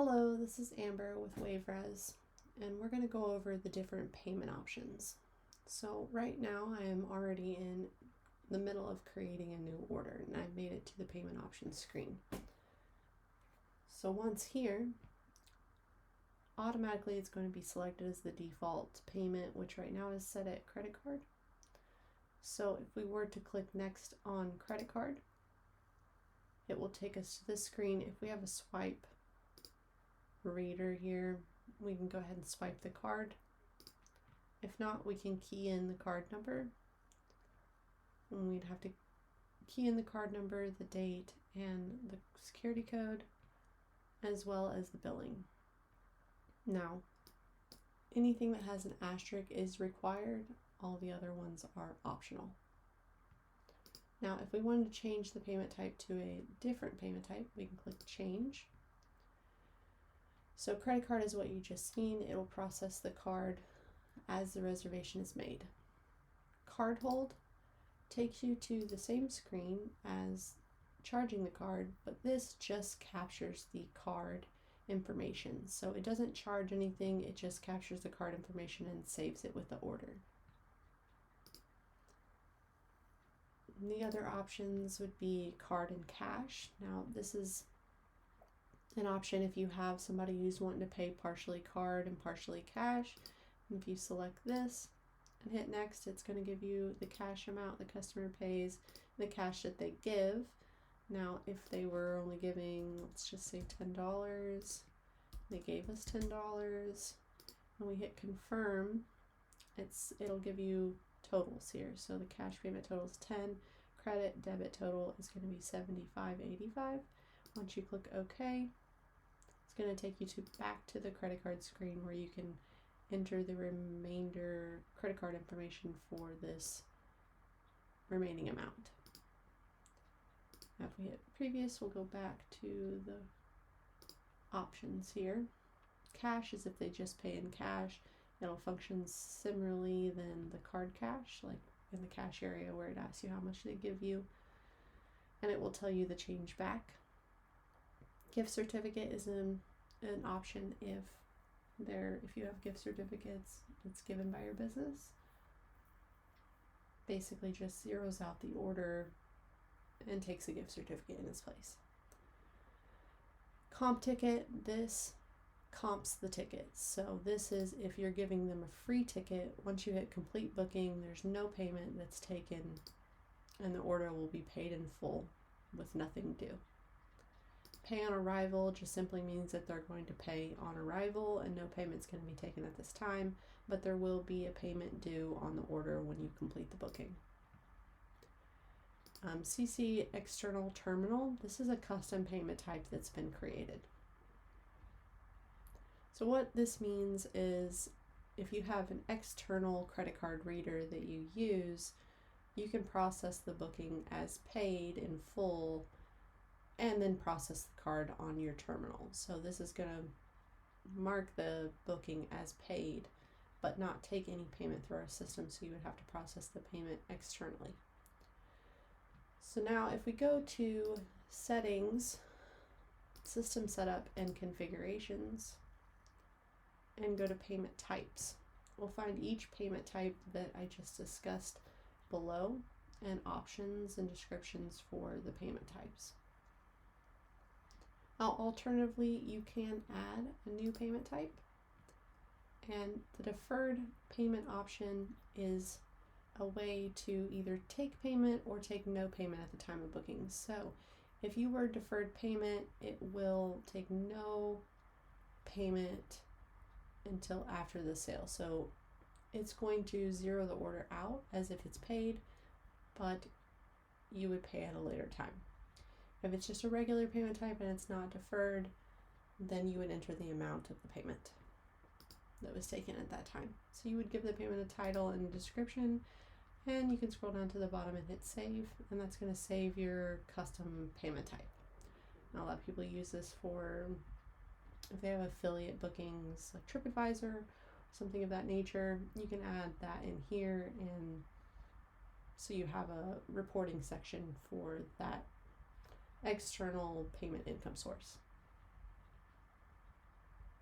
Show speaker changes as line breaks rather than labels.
Hello, this is Amber with WaveRez, and we're going to go over the different payment options. So right now I am already in the middle of creating a new order, and I've made it to the payment options screen. So once here, automatically it's going to be selected as the default payment, which right now is set at credit card. So if we were to click next on credit card, it will take us to this screen. If we have a swipe reader here, we can go ahead and swipe the card. If not, we can key in the card number, and we'd have to key in the card number, the date, and the security code, as well as the billing. Now, anything that has an asterisk is required. All the other ones are optional. Now, if we wanted to change the payment type to a different payment type, we can click change. So credit card is what you just seen. It will process the card as the reservation is made. Card hold takes you to the same screen as charging the card, but this just captures the card information. So it doesn't charge anything, it just captures the card information and saves it with the order. The other options would be card and cash. Now this is an option if you have somebody who's wanting to pay partially card and partially cash. And if you select this and hit next, it's going to give you the cash amount the customer pays, the cash that they give. Now if they were only giving, let's just say $10, they gave us $10, and we hit confirm, it'll give you totals here. So the cash payment total is 10, credit debit total is going to be $75.85. Once you click OK, it's going to take you back to the credit card screen where you can enter the remainder credit card information for this remaining amount. Now if we hit previous, we'll go back to the options here. Cash is if they just pay in cash. It'll function similarly than the card cash, like in the cash area where it asks you how much they give you, and it will tell you the change back. Gift certificate is an option if you have gift certificates that's given by your business. Basically just zeroes out the order and takes a gift certificate in its place. Comp ticket, this comps the tickets. So this is if you're giving them a free ticket, once you hit complete booking, there's no payment that's taken and the order will be paid in full with nothing due. Pay on arrival just simply means that they're going to pay on arrival and no payment's going to be taken at this time, but there will be a payment due on the order when you complete the booking. CC external terminal, this is a custom payment type that's been created. So what this means is if you have an external credit card reader that you use, you can process the booking as paid in full and then process the card on your terminal. So this is going to mark the booking as paid, but not take any payment through our system, so you would have to process the payment externally. So now if we go to settings, system setup and configurations, and go to payment types, we'll find each payment type that I just discussed below and options and descriptions for the payment types. Now, alternatively, you can add a new payment type, and the deferred payment option is a way to either take payment or take no payment at the time of booking. So if you were deferred payment, it will take no payment until after the sale. So it's going to zero the order out as if it's paid, but you would pay at a later time. If it's just a regular payment type and it's not deferred, then you would enter the amount of the payment that was taken at that time. So you would give the payment a title and a description, and you can scroll down to the bottom and hit save, and that's going to save your custom payment type. Now, a lot of people use this for if they have affiliate bookings like TripAdvisor, something of that nature. You can add that in here, and so you have a reporting section for that external payment income source.